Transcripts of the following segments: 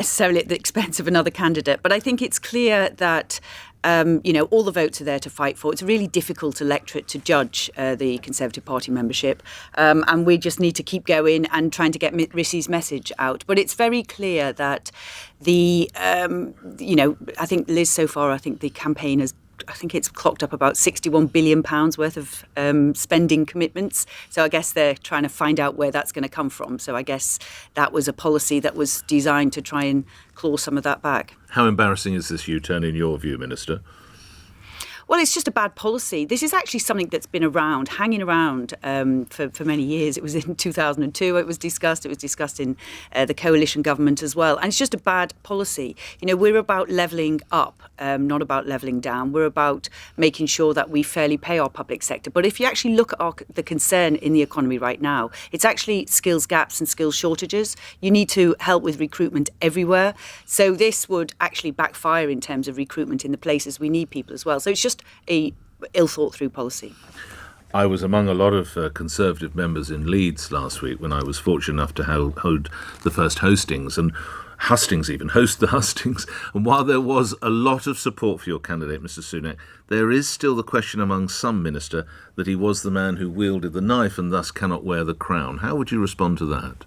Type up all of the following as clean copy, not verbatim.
necessarily at the expense of another candidate. But I think it's clear that all the votes are there to fight for. It's a really difficult electorate to judge the Conservative Party membership, and we just need to keep going and trying to get Rishi's message out. But it's very clear that I think Liz so far, I think the campaign has. I think it's clocked up about £61 billion worth of spending commitments. So I guess they're trying to find out where that's going to come from. So I guess that was a policy that was designed to try and claw some of that back. How embarrassing is this U-turn in your view, Minister? Well, it's just a bad policy. This is actually something that's been hanging around for many years. It was in 2002 it was discussed. It was discussed in the coalition government as well. And it's just a bad policy. We're about levelling up, not about levelling down. We're about making sure that we fairly pay our public sector. But if you actually look at the concern in the economy right now, it's actually skills gaps and skills shortages. You need to help with recruitment everywhere. So this would actually backfire in terms of recruitment in the places we need people as well. So it's just a ill-thought-through policy. I was among a lot of Conservative members in Leeds last week when I was fortunate enough to hold the first hostings, and host the hustings. And while there was a lot of support for your candidate, Mr Sunak, there is still the question among some, Minister, that he was the man who wielded the knife and thus cannot wear the crown. How would you respond to that?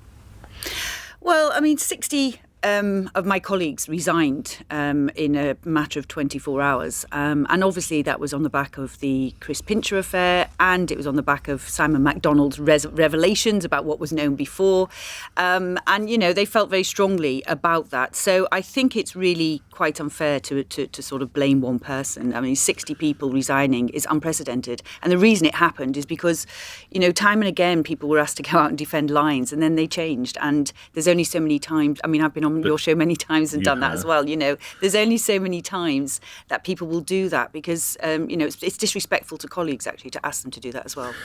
Well, 60 of my colleagues resigned in a matter of 24 hours. And obviously that was on the back of the Chris Pincher affair, and it was on the back of Simon MacDonald's revelations about what was known before. And they felt very strongly about that. So I think it's really quite unfair to sort of blame one person. 60 people resigning is unprecedented. And the reason it happened is because, time and again, people were asked to go out and defend lines, and then they changed. And there's only so many times. I've been on your show many times and done that as well. There's only so many times that people will do that because, it's disrespectful to colleagues, actually, to ask them to do that as well.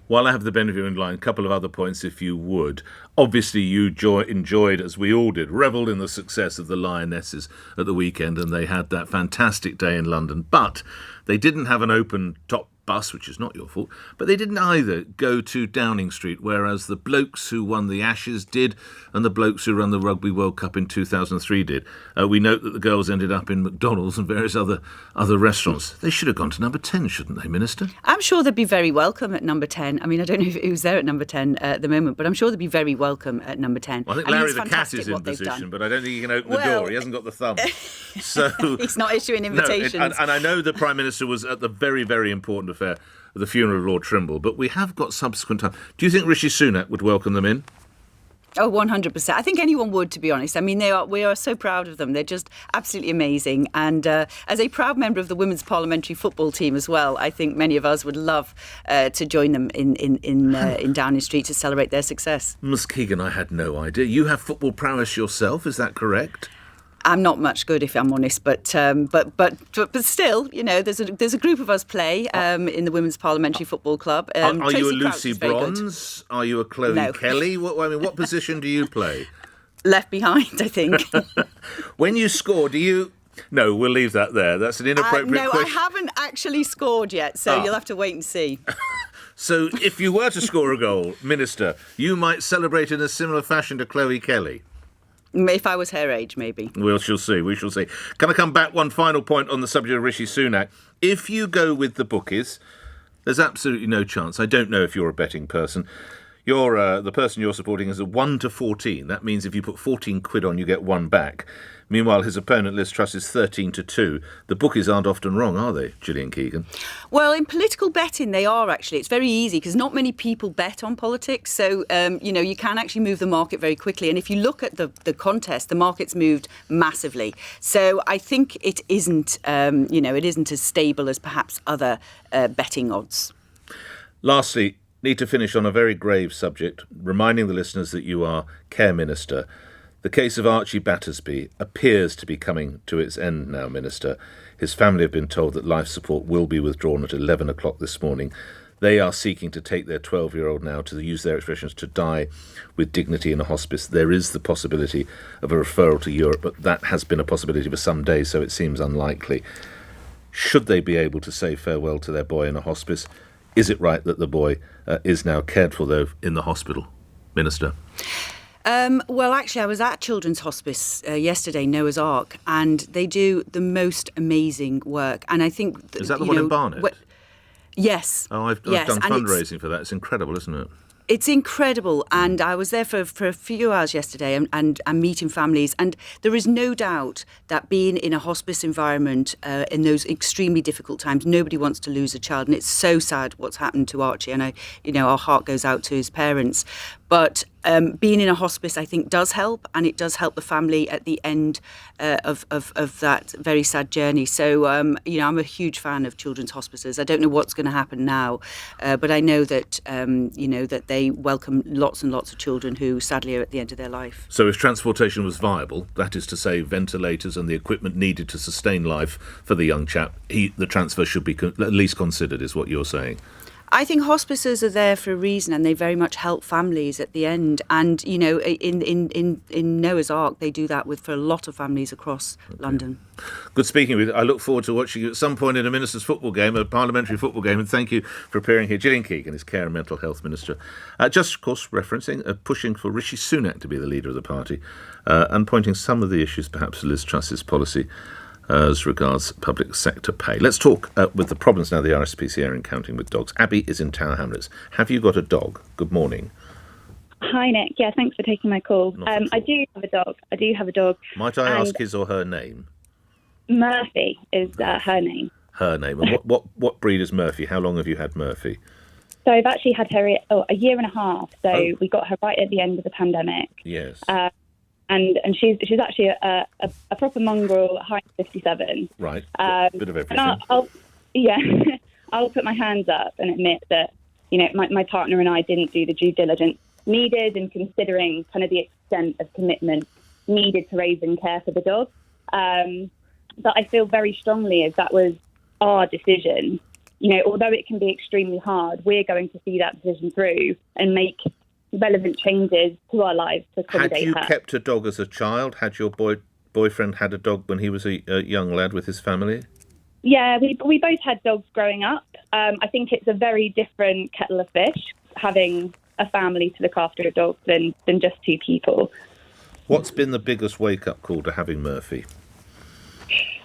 While I have the benefit in line, a couple of other points, if you would. Obviously, you enjoyed, as we all did, revelled in the success of the Lionesses at the weekend, and they had that fantastic day in London. But they didn't have an open top bus, which is not your fault, but they didn't either go to Downing Street, whereas the blokes who won the Ashes did, and the blokes who ran the Rugby World Cup in 2003 did. We note that the girls ended up in McDonald's and various other restaurants. They should have gone to number 10, shouldn't they, Minister? I'm sure they'd be very welcome at number 10. I don't know who's there at number 10 at the moment, but I'm sure they'd be very welcome at number 10. Well, I think Larry the Cat is in position, but I don't think he can open the door. He hasn't got the thumb. So he's not issuing invitations. No, and I know the Prime Minister was at the very, very important affair of the funeral of Lord Trimble, but we have got subsequent time. Do you think Rishi Sunak would welcome them in? Oh, 100%. I think anyone would, to be honest. We are so proud of them. They're just absolutely amazing. And as a proud member of the women's parliamentary football team as well, I think many of us would love to join them in Downing Street to celebrate their success. Ms Keegan, I had no idea. You have football prowess yourself, is that correct? I'm not much good, if I'm honest, but still, there's a group of us play in the Women's Parliamentary Football Club. Are you a Lucy Bronze? Are you a Chloe Kelly? What position do you play? Left behind, I think. When you score, do you... No, we'll leave that there. That's an inappropriate question. No, I haven't actually scored yet, so you'll have to wait and see. So if you were to score a goal, Minister, you might celebrate in a similar fashion to Chloe Kelly? If I was her age, maybe. We shall see. Can I come back one final point on the subject of Rishi Sunak? If you go with the bookies, there's absolutely no chance. I don't know if you're a betting person. The person you're supporting is a 1 to 14. That means if you put 14 quid on, you get one back. Meanwhile, his opponent, Liz Truss, is 13 to 2. The bookies aren't often wrong, are they, Gillian Keegan? Well, in political betting, they are actually. It's very easy because not many people bet on politics. So, you can actually move the market very quickly. And if you look at the contest, the market's moved massively. So I think it isn't, it isn't as stable as perhaps other betting odds. Lastly, need to finish on a very grave subject, reminding the listeners that you are Care Minister. The case of Archie Battersbee appears to be coming to its end now, Minister. His family have been told that life support will be withdrawn at 11 o'clock this morning. They are seeking to take their 12-year-old now, to use their expressions, to die with dignity in a hospice. There is the possibility of a referral to Europe, but that has been a possibility for some days, so it seems unlikely. Should they be able to say farewell to their boy in a hospice? Is it right that the boy is now cared for, though, in the hospital? Minister? Well, actually, I was at Children's Hospice yesterday, Noah's Ark, and they do the most amazing work. And I think Is that the one in Barnet? Yes. Oh, I've yes. done and fundraising for that. It's incredible, isn't it? It's incredible, and I was there for a few hours yesterday and meeting families, and there is no doubt that being in a hospice environment in those extremely difficult times, nobody wants to lose a child, and it's so sad what's happened to Archie, and our heart goes out to his parents. But being in a hospice, I think, does help, and it does help the family at the end of that very sad journey. So, I'm a huge fan of children's hospices. I don't know what's going to happen now, but I know that, that they welcome lots and lots of children who sadly are at the end of their life. So if transportation was viable, that is to say ventilators and the equipment needed to sustain life for the young chap, the transfer should be at least considered, is what you're saying. I think hospices are there for a reason, and they very much help families at the end. And in Noah's Ark, they do that for a lot of families across London. Good speaking with you. I look forward to watching you at some point in a minister's football game, a parliamentary football game, and thank you for appearing here. Gillian Keegan is Care and Mental Health Minister. Just, of course, referencing pushing for Rishi Sunak to be the leader of the party, and pointing some of the issues, perhaps Liz Truss's policy as regards public sector pay. Let's talk with the problems now the RSPCA are encountering with dogs. Abby is in Tower Hamlets. Have you got a dog? Good morning. Hi, Nick. Yeah, thanks for taking my call. I do have a dog. Might I ask his or her name? Murphy is her name. Her name. And what breed is Murphy? How long have you had Murphy? So I've actually had her a year and a half. So we got her right at the end of the pandemic. Yes. And she's actually a proper mongrel, Heinz 57. Right. Bit of everything. I'll put my hands up and admit that, my partner and I didn't do the due diligence needed in considering kind of the extent of commitment needed to raise and care for the dog. But I feel very strongly as that was our decision. Although it can be extremely hard, we're going to see that decision through and make relevant changes to our lives to accommodate her. Had you kept a dog as a child? Had your boyfriend had a dog when he was a young lad with his family? Yeah, we both had dogs growing up. I think it's a very different kettle of fish, having a family to look after a dog than just two people. What's been the biggest wake-up call to having Murphy?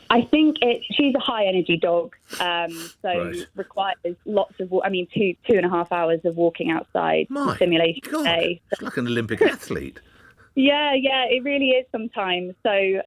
I think she's a high-energy dog, requires lots of, 2.5 hours of walking outside, stimulation a day. She's like an Olympic athlete. Yeah, it really is sometimes. So